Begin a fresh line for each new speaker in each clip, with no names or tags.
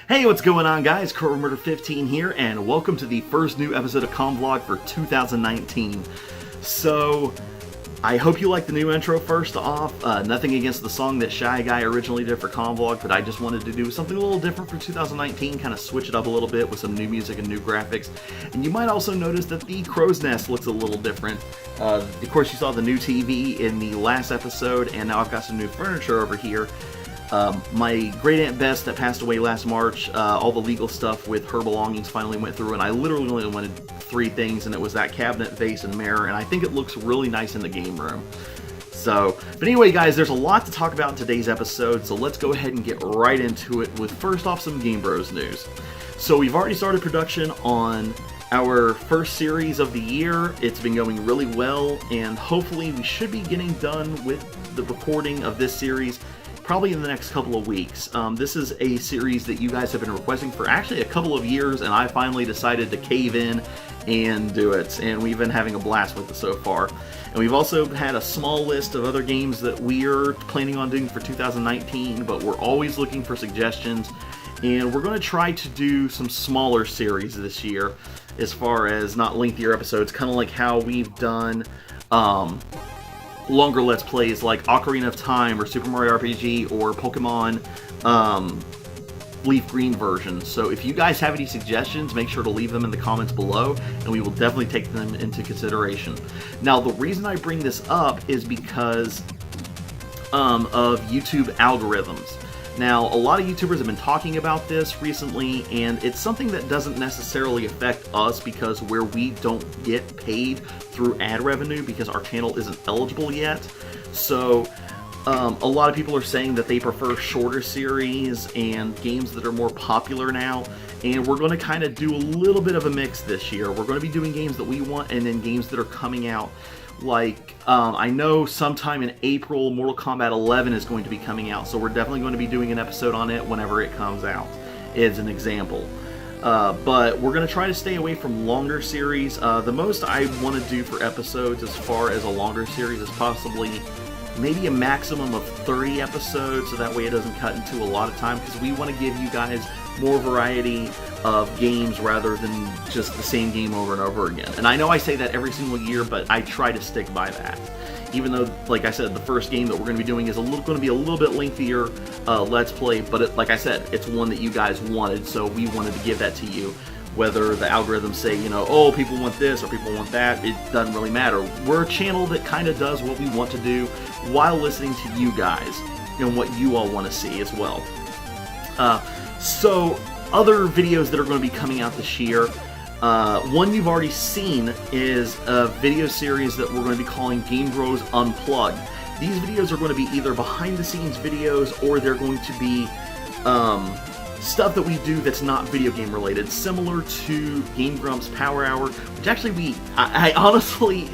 Hey, what's going on, guys? Kramer15 here, and welcome to the first new episode of Vlog for 2019. So, I hope you like the new intro first off. Nothing against the song that Shy Guy originally did for Vlog, but I just wanted to do something a little different for 2019, kind of switch it up a little bit with some new music and new graphics. And you might also notice that the crow's nest looks a little different. Of course, you saw the new TV in the last episode, and now I've got some new furniture over here. My great aunt Bess that passed away last March, all the legal stuff with her belongings finally went through, and I literally only wanted 3 things, and it was that cabinet, vase, and mirror, and I think it looks really nice in the game room. So, but anyway, guys, there's a lot to talk about in today's episode, so let's go ahead and get right into it with first off some Game Bros news. So we've already started production on our first series of the year. It's been going really well, and hopefully we should be getting done with the recording of this series probably in the next couple of weeks. This is a series that you guys have been requesting for actually a couple of years, and I finally decided to cave in and do it, and we've been having a blast with it so far. And we've also had a small list of other games that we're planning on doing for 2019, but we're always looking for suggestions, and we're going to try to do some smaller series this year as far as not lengthier episodes, kind of like how we've done longer Let's Plays like Ocarina of Time or Super Mario RPG or Pokemon Leaf Green version. So if you guys have any suggestions, make sure to leave them in the comments below, and we will definitely take them into consideration. Now, the reason I bring this up is because of YouTube algorithms. Now, a lot of YouTubers have been talking about this recently, and it's something that doesn't necessarily affect us because where we don't get paid through ad revenue because our channel isn't eligible yet. So, a lot of people are saying that they prefer shorter series and games that are more popular now, and we're going to kind of do a little bit of a mix this year. We're going to be doing games that we want and then games that are coming out. Like, I know sometime in April, Mortal Kombat 11 is going to be coming out, so we're definitely going to be doing an episode on it whenever it comes out, as an example. But we're going to try to stay away from longer series. The most I want to do for episodes as far as a longer series is possibly maybe a maximum of 30 episodes, so that way it doesn't cut into a lot of time, because we want to give you guys more variety of games rather than just the same game over and over again. And I know I say that every single year, but I try to stick by that. Even though, like I said, the first game that we're going to be doing is going to be a little bit lengthier Let's Play, but like I said, it's one that you guys wanted, so we wanted to give that to you. Whether the algorithms say, you know, oh, people want this or people want that, it doesn't really matter. We're a channel that kind of does what we want to do while listening to you guys and what you all want to see as well. So, other videos that are going to be coming out this year, one you've already seen is a video series that we're going to be calling Game Bros Unplugged. These videos are going to be either behind-the-scenes videos or they're going to be stuff that we do that's not video game related, similar to Game Grumps Power Hour, which actually I honestly,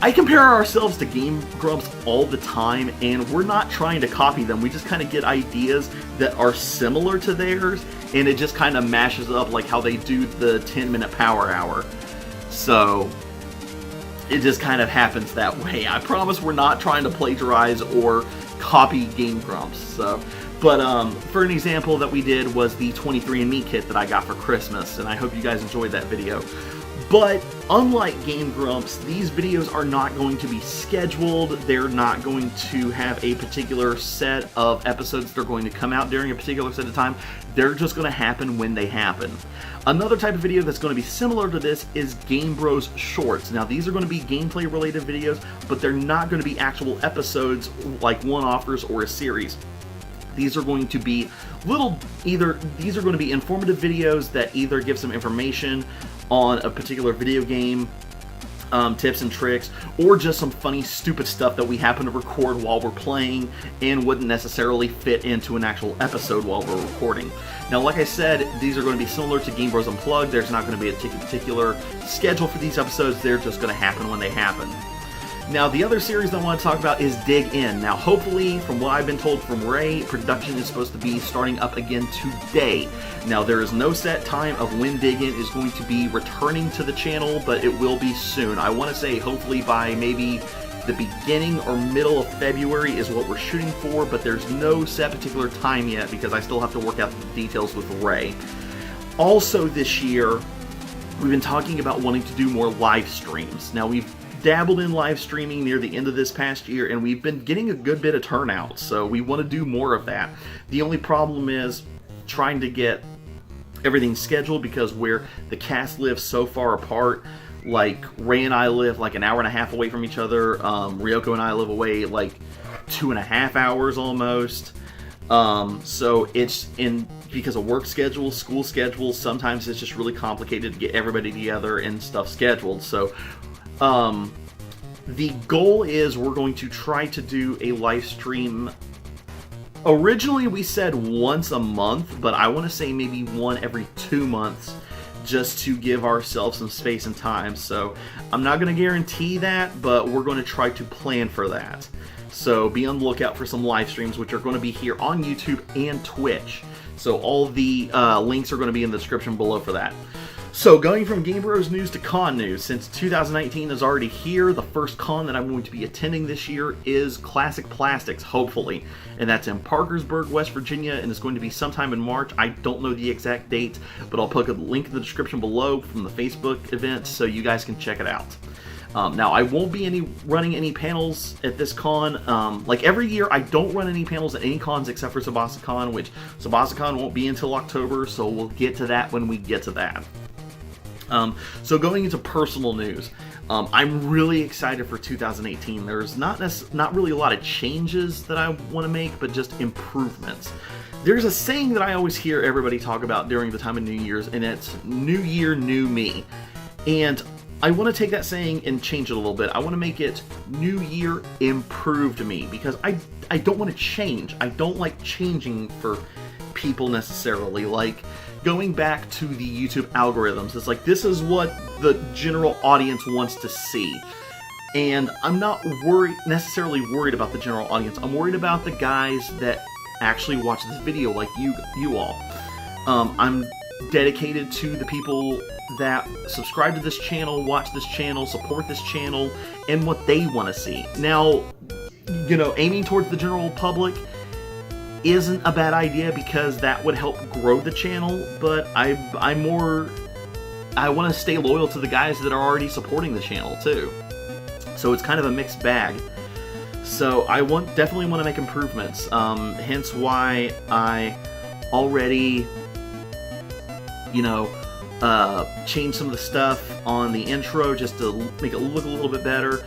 I compare ourselves to Game Grumps all the time, and we're not trying to copy them. We just kind of get ideas that are similar to theirs, and it just kind of mashes up like how they do the 10-minute Power Hour. So it just kind of happens that way. I promise we're not trying to plagiarize or copy Game Grumps. So, but for an example that we did was the 23andMe kit that I got for Christmas, and I hope you guys enjoyed that video. But unlike Game Grumps, these videos are not going to be scheduled. They're not going to have a particular set of episodes that are going to come out during a particular set of time. They're just going to happen when they happen. Another type of video that's going to be similar to this is Game Bros Shorts. Now, these are going to be gameplay related videos, but they're not going to be actual episodes like one-offers or a series. These are going to be these are going to be informative videos that either give some information on a particular video game, tips and tricks, or just some funny, stupid stuff that we happen to record while we're playing and wouldn't necessarily fit into an actual episode while we're recording. Now, like I said, these are going to be similar to Game Bros Unplugged. There's not going to be a particular schedule for these episodes. They're just going to happen when they happen. Now, the other series that I want to talk about is Dig In. Now, hopefully, from what I've been told from Ray, production is supposed to be starting up again today. Now, there is no set time of when Dig In is going to be returning to the channel, but it will be soon. I want to say hopefully by maybe the beginning or middle of February is what we're shooting for, but there's no set particular time yet because I still have to work out the details with Ray. Also this year, we've been talking about wanting to do more live streams. Now, we've dabbled in live streaming near the end of this past year, and we've been getting a good bit of turnout, so we want to do more of that. The only problem is trying to get everything scheduled because where the cast lives so far apart. Like, Ray and I live like an hour and a half away from each other. Ryoko and I live away like 2.5 hours almost. So it's because of work schedules, school schedules, sometimes it's just really complicated to get everybody together and stuff scheduled. So the goal is we're going to try to do a live stream. Originally we said once a month, but I want to say maybe one every 2 months, just to give ourselves some space and time. So I'm not going to guarantee that, but we're going to try to plan for that. So be on the lookout for some live streams, which are going to be here on YouTube and Twitch. So all the links are going to be in the description below for that. So going from Game Bros news to con news, since 2019 is already here, the first con that I'm going to be attending this year is Classic Plastics, hopefully. And that's in Parkersburg, West Virginia, and it's going to be sometime in March. I don't know the exact date, but I'll put a link in the description below from the Facebook event so you guys can check it out. Now, I won't be running any panels at this con. Like every year, I don't run any panels at any cons except for SubasaCon, which SubasaCon won't be until October, so we'll get to that when we get to that. So going into personal news, I'm really excited for 2018. There's not really a lot of changes that I want to make, but just improvements. There's a saying that I always hear everybody talk about during the time of New Year's, and it's New Year, New Me. And I want to take that saying and change it a little bit. I want to make it New Year, Improved Me, because I don't want to change. I don't like changing for people necessarily. Like, going back to the YouTube algorithms, it's like, this is what the general audience wants to see. And I'm not necessarily worried about the general audience. I'm worried about the guys that actually watch this video, like you all. I'm dedicated to the people that subscribe to this channel, watch this channel, support this channel, and what they want to see. Now, you know, aiming towards the general public isn't a bad idea because that would help grow the channel, but I want to stay loyal to the guys that are already supporting the channel too. So it's kind of a mixed bag. So I definitely want to make improvements, hence why I already, you know, changed some of the stuff on the intro just to make it look a little bit better.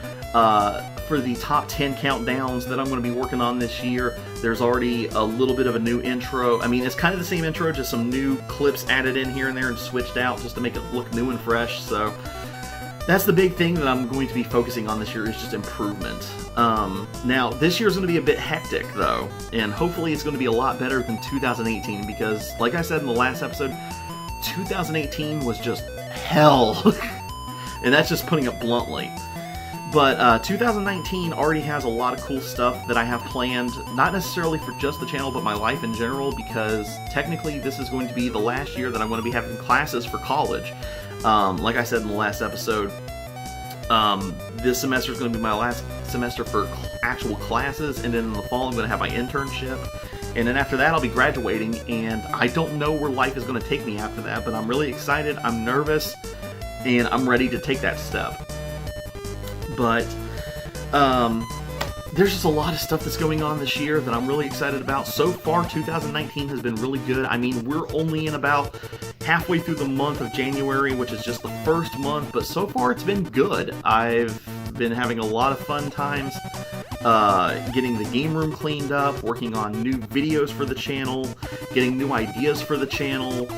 For the top 10 countdowns that I'm going to be working on this year, there's already a little bit of a new intro. I mean, it's kind of the same intro, just some new clips added in here and there and switched out just to make it look new and fresh. So that's the big thing that I'm going to be focusing on this year, is just improvement. Now, this year's going to be a bit hectic, though, and hopefully it's going to be a lot better than 2018 because, like I said in the last episode, 2018 was just hell. And that's just putting it bluntly. But 2019 already has a lot of cool stuff that I have planned, not necessarily for just the channel, but my life in general, because technically this is going to be the last year that I'm going to be having classes for college. Like I said in the last episode, this semester is going to be my last semester for actual classes, and then in the fall I'm going to have my internship. And then after that I'll be graduating, and I don't know where life is going to take me after that, but I'm really excited, I'm nervous, and I'm ready to take that step. But there's just a lot of stuff that's going on this year that I'm really excited about. So far, 2019 has been really good. I mean, we're only in about halfway through the month of January, which is just the first month, but so far it's been good. I've been having a lot of fun times getting the game room cleaned up, working on new videos for the channel, getting new ideas for the channel.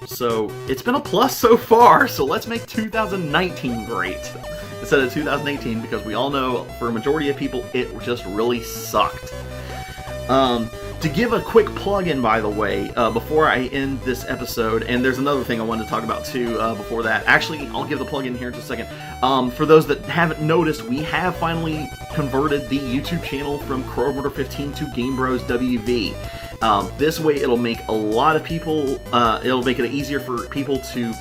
So it's been a plus so far, so let's make 2019 great instead of 2018, because we all know for a majority of people it just really sucked. To give a quick plug-in, by the way, before I end this episode, and there's another thing I wanted to talk about too before that. Actually, I'll give the plug-in here in just a second. For those that haven't noticed, we have finally converted the YouTube channel from Kroger 15 to Game Bros WV. This way it'll make a lot of people, it'll make it easier for people to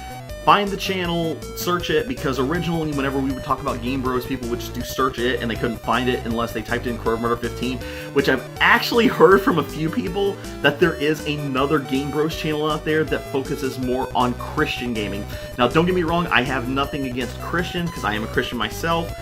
find the channel, search it, because originally whenever we would talk about Game Bros, people would just do search it and they couldn't find it unless they typed in KramerMurder 15, which I've actually heard from a few people that there is another Game Bros channel out there that focuses more on Christian gaming. Now don't get me wrong, I have nothing against Christians because I am a Christian myself,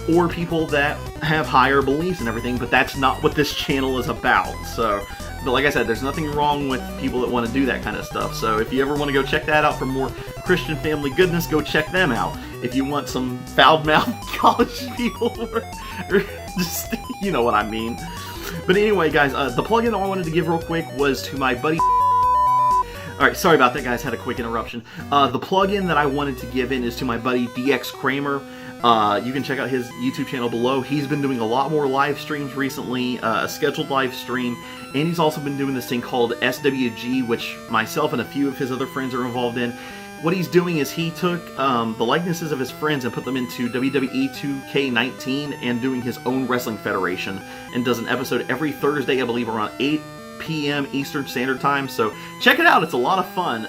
or people that have higher beliefs and everything, but that's not what this channel is about. So, but like I said, there's nothing wrong with people that want to do that kind of stuff. So if you ever want to go check that out for more Christian family goodness, go check them out. If you want some foul-mouthed college people, or just, you know what I mean. But anyway, guys, the plugin I wanted to give real quick was to my buddy. Alright, sorry about that, guys, had a quick interruption. The plugin that I wanted to give in is to my buddy DXKramer. You can check out his YouTube channel below. He's been doing a lot more live streams recently, a scheduled live stream, and he's also been doing this thing called SWG, which myself and a few of his other friends are involved in. What he's doing is he took the likenesses of his friends and put them into WWE 2K19 and doing his own wrestling federation, and does an episode every Thursday, I believe, around 8 p.m. Eastern Standard Time. So check it out, it's a lot of fun.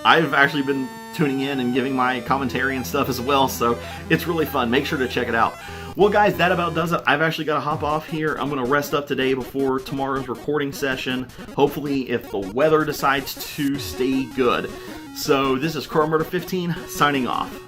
I've actually been tuning in and giving my commentary and stuff as well, so it's really fun. Make sure to check it out. Well, guys, that about does it. I've actually got to hop off here. I'm going to rest up today before tomorrow's recording session, hopefully if the weather decides to stay good. So this is KramerMurder 15 signing off.